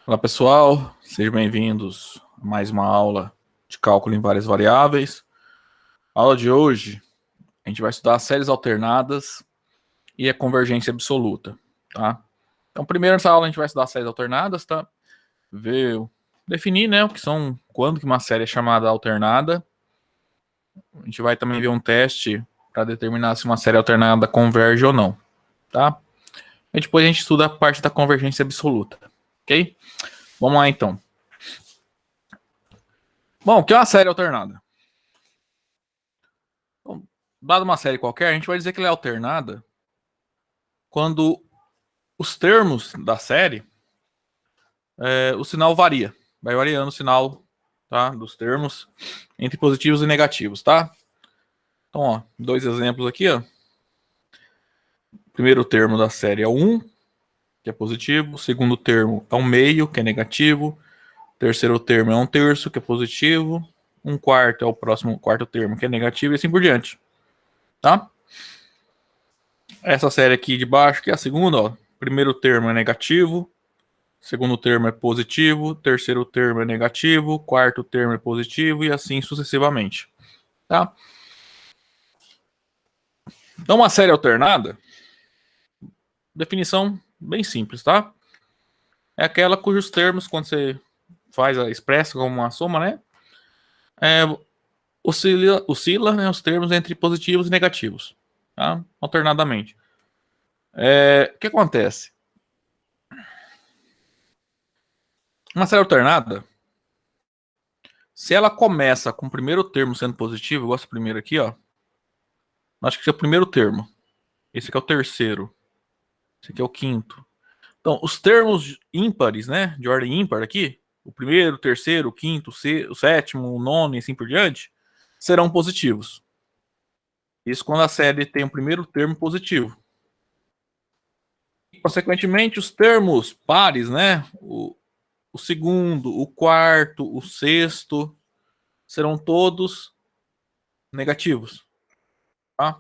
Olá pessoal, sejam bem-vindos a mais uma aula de cálculo em várias variáveis. A aula de hoje a gente vai estudar as séries alternadas e a convergência absoluta, tá? Então, primeiro nessa aula a gente vai estudar as séries alternadas, tá? Definir, né, o que são, quando que uma série é chamada alternada. A gente vai também ver um teste para determinar se uma série alternada converge ou não, tá? E depois a gente estuda a parte da convergência absoluta, ok? Vamos lá então. Bom, o que é uma série alternada? Então, dada uma série qualquer, a gente vai dizer que ela é alternada quando os termos da série, o sinal varia. Vai variando o sinal, tá, dos termos entre positivos e negativos, tá? Então, ó, dois exemplos aqui, ó. O primeiro termo da série é o 1, que é positivo. O segundo termo é um meio, que é negativo. O terceiro termo é um terço, que é positivo. Um quarto é o próximo quarto termo, que é negativo, e assim por diante, tá? Essa série aqui de baixo, que é a segunda, ó. Primeiro termo é negativo, segundo termo é positivo, terceiro termo é negativo, quarto termo é positivo e assim sucessivamente, tá? Então, uma série alternada, definição bem simples, tá? É aquela cujos termos, quando você faz a expressa como uma soma, né? Oscila, né, os termos entre positivos e negativos, tá? Alternadamente. O que acontece? Uma série alternada, se ela começa com o primeiro termo sendo positivo, igual esse primeiro aqui, ó. Acho que esse é o primeiro termo. Esse aqui é o terceiro. Esse aqui é o quinto. Então, os termos ímpares, né, de ordem ímpar aqui, o primeiro, o terceiro, o quinto, o sétimo, o nono e assim por diante, serão positivos. Isso quando a série tem o primeiro termo positivo. E, consequentemente, os termos pares, né, o segundo, o quarto, o sexto, serão todos negativos, tá?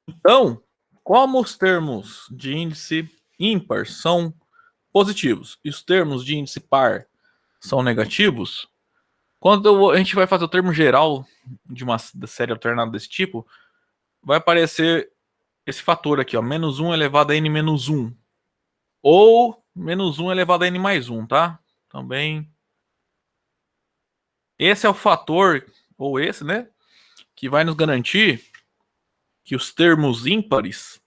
Então, como os termos de índice ímpar são positivos e os termos de índice par são negativos, quando a gente vai fazer o termo geral de uma série alternada desse tipo, vai aparecer esse fator aqui, ó, menos 1 elevado a n menos 1. Ou menos 1 elevado a n mais 1, tá? Também. Esse é o fator, ou esse, né? Que vai nos garantir que os termos ímpares,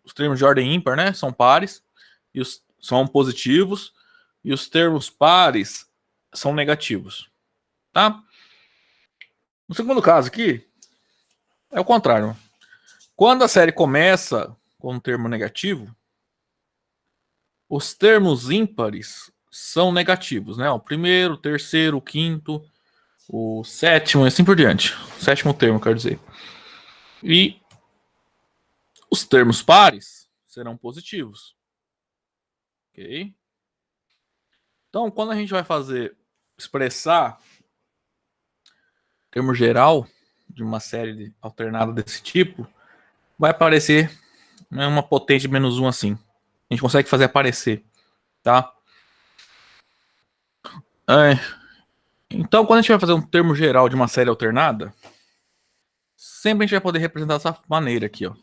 os termos de ordem ímpar, né? São pares, e são positivos, e os termos pares são negativos, tá? No segundo caso aqui, é o contrário. Quando a série começa com um termo negativo, os termos ímpares são negativos, né? O primeiro, o terceiro, o quinto, o sétimo e assim por diante. O sétimo termo, quero dizer. E os termos pares serão positivos. Ok? Então, quando a gente vai expressar termo geral de uma série alternada desse tipo, vai aparecer, né, uma potente de menos 1 assim. A gente consegue fazer aparecer, tá? Então, quando a gente vai fazer um termo geral de uma série alternada, sempre a gente vai poder representar dessa maneira aqui, ó.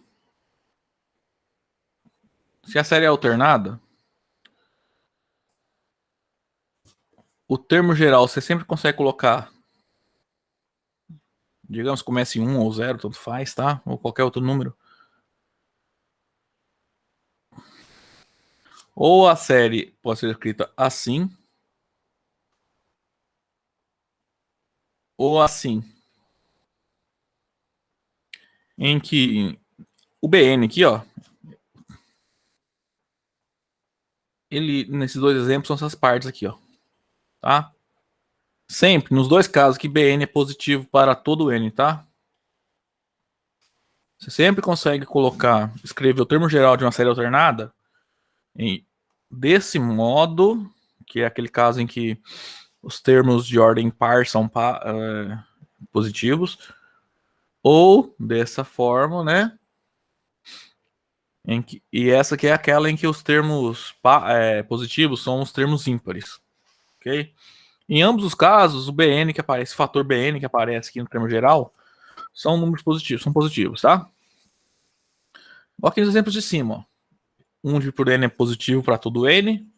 Se a série é alternada, o termo geral você sempre consegue colocar, digamos, comece em 1 ou 0, tanto faz, tá? Ou qualquer outro número. Ou a série pode ser escrita assim, ou assim. Em que o BN aqui, ó, ele, nesses dois exemplos, são essas partes aqui, ó, tá? Sempre, nos dois casos, que BN é positivo para todo N, tá? Você sempre consegue escrever o termo geral de uma série alternada desse modo, que é aquele caso em que os termos de ordem par são positivos, ou dessa forma, né? E essa aqui é aquela em que os termos positivos são os termos ímpares. Ok? Em ambos os casos, o BN que aparece, o fator BN que aparece aqui no termo geral, são números positivos, são positivos, tá? Olha aqui os exemplos de cima. Ó. 1 dividido por N é positivo para todo N,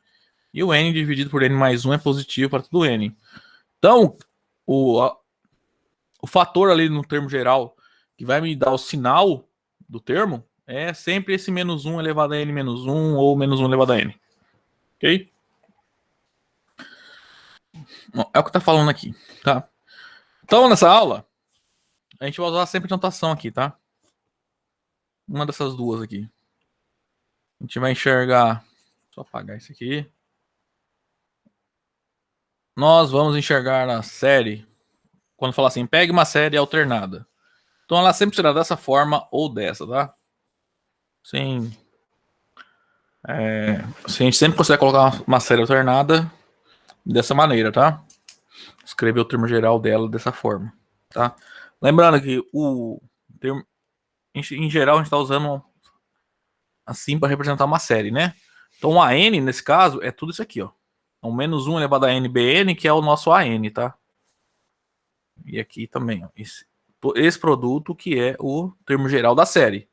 e o N dividido por N mais 1 é positivo para todo N. Então, o fator ali no termo geral que vai me dar o sinal do termo é sempre esse menos 1 elevado a N menos 1 ou menos 1 elevado a N. Ok? Bom, é o que tá falando aqui, tá? Então, nessa aula, a gente vai usar sempre notação aqui, tá? Uma dessas duas aqui. A gente vai enxergar... Só apagar isso aqui. Nós vamos enxergar a série... Quando falar assim, pegue uma série alternada. Então, ela sempre será dessa forma ou dessa, tá? Sim. Se a gente sempre consegue colocar uma série alternada dessa maneira, tá? Escrever o termo geral dela dessa forma, tá? Lembrando que o termo... Em geral, a gente está usando assim para representar uma série, né? Então, a n, nesse caso, é tudo isso aqui, ó. Então, menos 1 elevado a n bn, que é o nosso an, tá? E aqui também, ó. Esse produto que é o termo geral da série,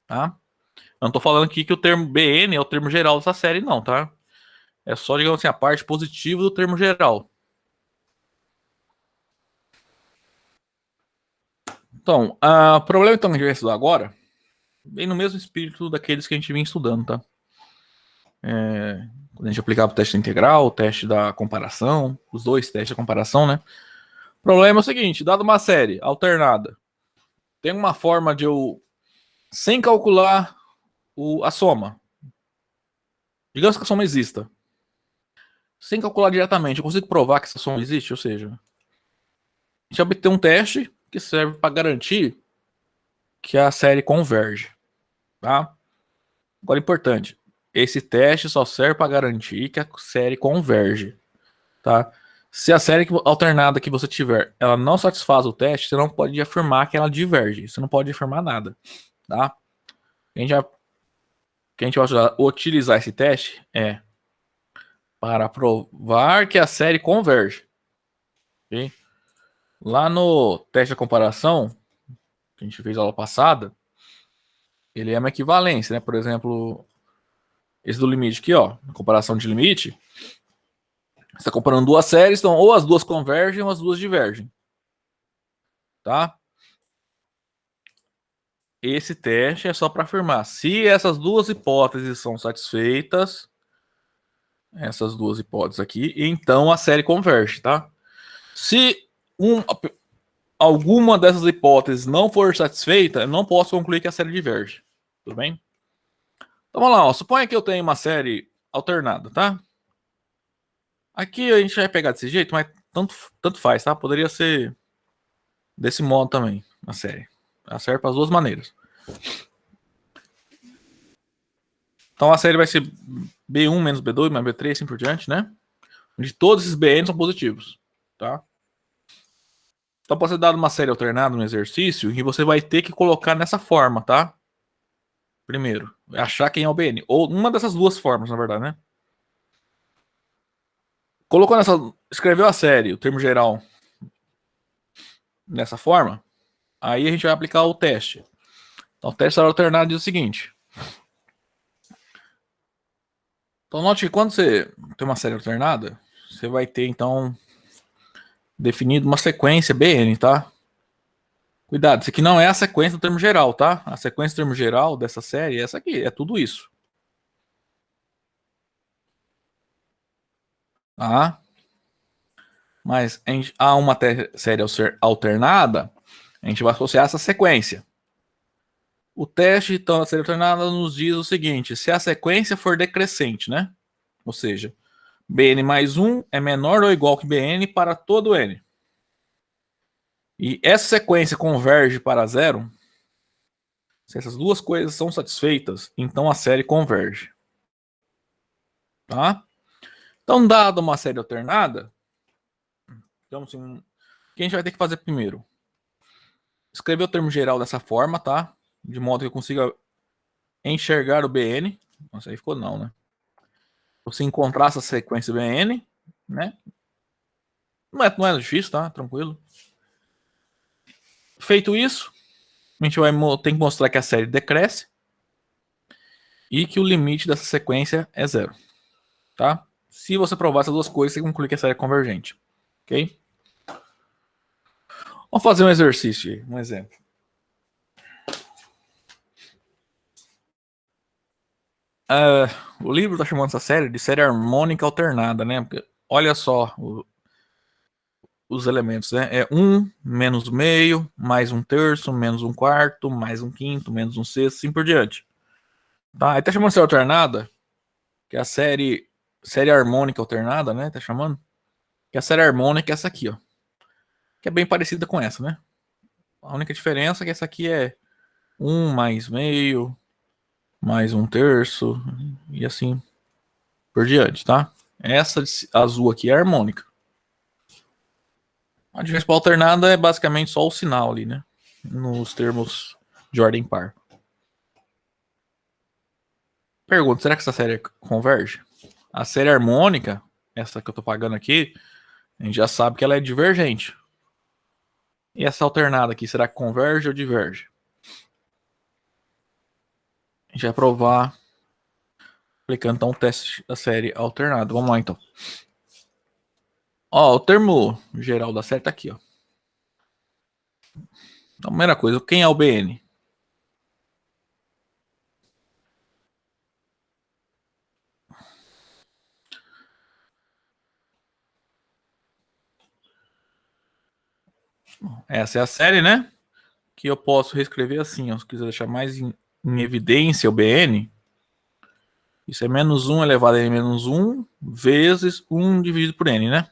tá? Eu não tô falando aqui que o termo bn é o termo geral dessa série, não, tá? É só, digamos assim, a parte positiva do termo geral. Então, o problema então, que a gente vai estudar agora vem no mesmo espírito daqueles que a gente vinha estudando, tá? Quando a gente aplicava o teste integral, o teste da comparação, os dois testes da comparação, né? O problema é o seguinte, dado uma série alternada, tem uma forma de eu, sem calcular a soma, digamos que a soma exista, sem calcular diretamente, eu consigo provar que essa soma existe, ou seja, a gente obter um teste que serve para garantir que a série converge, tá? Agora, importante, esse teste só serve para garantir que a série converge, tá? Se a série alternada que você tiver, ela não satisfaz o teste, você não pode afirmar que ela diverge. Você não pode afirmar nada, tá? Que a gente vai utilizar esse teste é para provar que a série converge. Okay? Lá no teste da comparação, que a gente fez na aula passada, ele é uma equivalência, né? Por exemplo, esse do limite aqui, ó, comparação de limite, você está comparando duas séries, então ou as duas convergem ou as duas divergem, tá? Esse teste é só para afirmar se essas duas hipóteses são satisfeitas, essas duas hipóteses aqui, então a série converge, tá? Se alguma dessas hipóteses não for satisfeita, eu não posso concluir que a série diverge, tudo bem? Então vamos lá, ó. Suponha que eu tenho uma série alternada, tá? Aqui a gente vai pegar desse jeito, mas tanto faz, tá? Poderia ser desse modo também, a série. Tá? Serve para as duas maneiras. Então a série vai ser B1 menos B2 mais B3, assim por diante, né? Onde todos esses BN são positivos, tá? Então pode ser dado uma série alternada no exercício e você vai ter que colocar nessa forma, tá? Primeiro, achar quem é o BN. Ou uma dessas duas formas, na verdade, né? Colocou nessa... Escreveu a série, o termo geral, dessa forma, aí a gente vai aplicar o teste. Então o teste alternado diz o seguinte. Então note que quando você tem uma série alternada, você vai ter, então, definido uma sequência BN, tá? Cuidado, isso aqui não é a sequência do termo geral, tá? A sequência do termo geral dessa série é essa aqui, é tudo isso. Tá? Mas há uma série alternada, a gente vai associar essa sequência. O teste então, da série alternada nos diz o seguinte, se a sequência for decrescente, né? Ou seja, Bn mais 1 é menor ou igual que Bn para todo N. E essa sequência converge para zero, se essas duas coisas são satisfeitas, então a série converge. Tá? Então, dada uma série alternada, então, assim, o que a gente vai ter que fazer primeiro? Escrever o termo geral dessa forma, tá? De modo que eu consiga enxergar o BN. Nossa, aí ficou não, né? Você encontrar essa sequência BN, né? Não é difícil, tá? Tranquilo. Feito isso, a gente vai tem que mostrar que a série decresce e que o limite dessa sequência é zero, tá? Se você provar essas duas coisas, você conclui que a série é convergente, ok? Vamos fazer um exercício aí, um exemplo. O livro está chamando essa série de série harmônica alternada, né? Porque olha só os elementos, né? É 1 menos meio, mais 1/3, menos 1/4, mais 1/5, menos 1/6, assim por diante. Tá? Aí tá chamando de série alternada, que é a série harmônica alternada, né? Tá chamando? Que a série harmônica é essa aqui, ó. Que é bem parecida com essa, né? A única diferença é que essa aqui é 1 mais meio, mais 1/3, e assim por diante, tá? Essa azul aqui é harmônica. A diferença para alternada é basicamente só o sinal ali, né? Nos termos de ordem par. Pergunta, será que essa série converge? A série harmônica, essa que eu tô pagando aqui, a gente já sabe que ela é divergente. E essa alternada aqui, será que converge ou diverge? A gente vai provar aplicando então o teste da série alternada. Vamos lá então. Ó, o termo geral da série tá aqui, ó. Então, primeira coisa, quem é o BN? Essa é a série, né? Que eu posso reescrever assim, ó. Se quiser deixar mais em evidência o BN, isso é menos 1 elevado a n menos 1 vezes 1 dividido por n, né?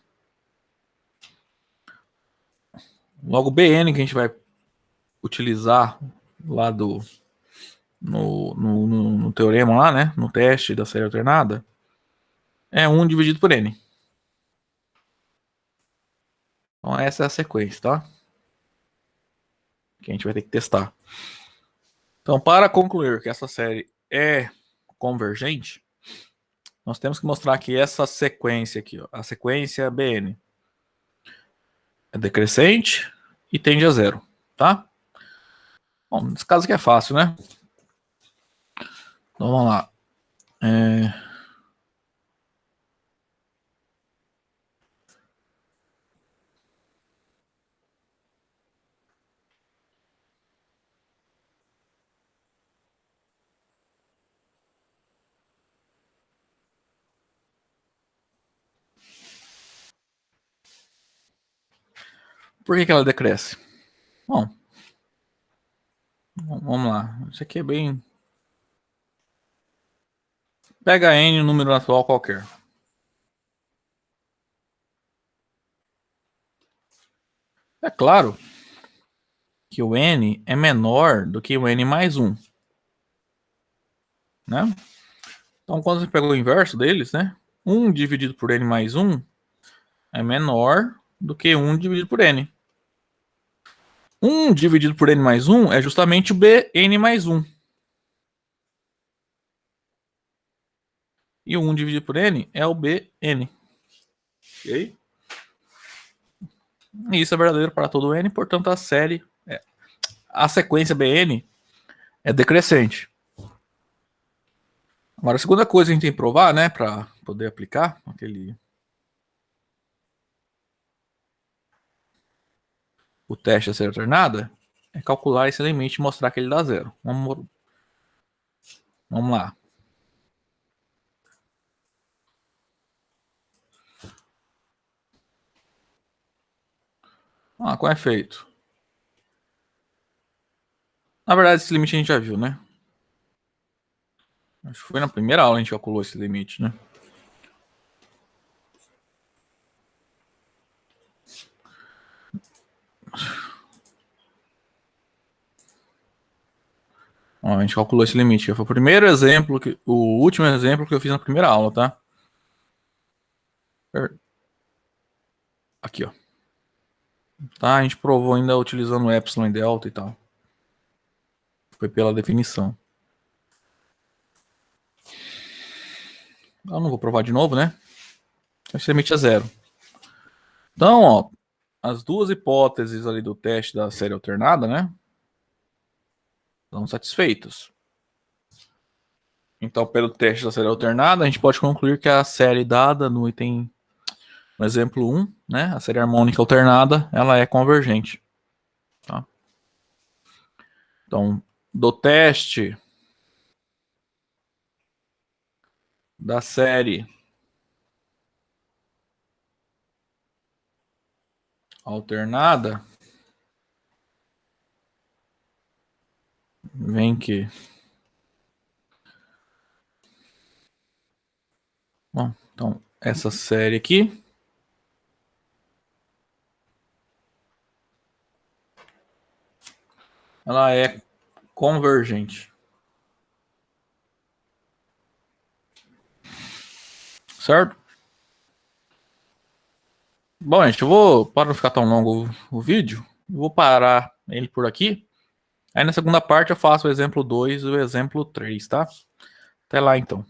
Logo, BN que a gente vai utilizar lá no teorema lá, né? No teste da série alternada, é 1 dividido por n. Então essa é a sequência, tá? Que a gente vai ter que testar. Então, para concluir que essa série é convergente, nós temos que mostrar que essa sequência aqui, ó, a sequência BN, é decrescente e tende a zero, tá? Bom, nesse caso aqui é fácil, né? Então vamos lá. Por que ela decresce? Bom, vamos lá. Isso aqui é bem. Pega n, um número natural qualquer. É claro que o n é menor do que o n mais 1. Né? Então, quando você pega o inverso deles, né? 1 dividido por n mais 1 é menor do que 1 dividido por n. 1 dividido por n mais 1 é justamente o bn mais 1. E o 1 dividido por n é o bn. Ok? E isso é verdadeiro para todo n, portanto a sequência bn é decrescente. Agora, a segunda coisa que a gente tem que provar, né, para poder aplicar o teste a ser alternada, é calcular esse limite e mostrar que ele dá zero. Vamos lá. Qual é feito? Na verdade, esse limite a gente já viu, né? Acho que foi na primeira aula que a gente calculou esse limite, né? Ó, a gente calculou esse limite. Foi o primeiro exemplo, o último exemplo que eu fiz na primeira aula, tá? Aqui, ó. Tá? A gente provou ainda utilizando epsilon e delta e tal. Foi pela definição. Eu não vou provar de novo, né? Esse limite é zero. Então, ó, as duas hipóteses ali do teste da série alternada, né? Estão satisfeitas. Então, pelo teste da série alternada, a gente pode concluir que a série dada no item, no exemplo 1, né? A série harmônica alternada, ela é convergente. Tá? Então, do teste da série alternada, vem que... Bom, então, essa série aqui, ela é convergente. Certo? Bom, gente, eu vou, para não ficar tão longo o vídeo, eu vou parar ele por aqui. Aí na segunda parte eu faço o exemplo 2 e o exemplo 3, tá? Até lá, então.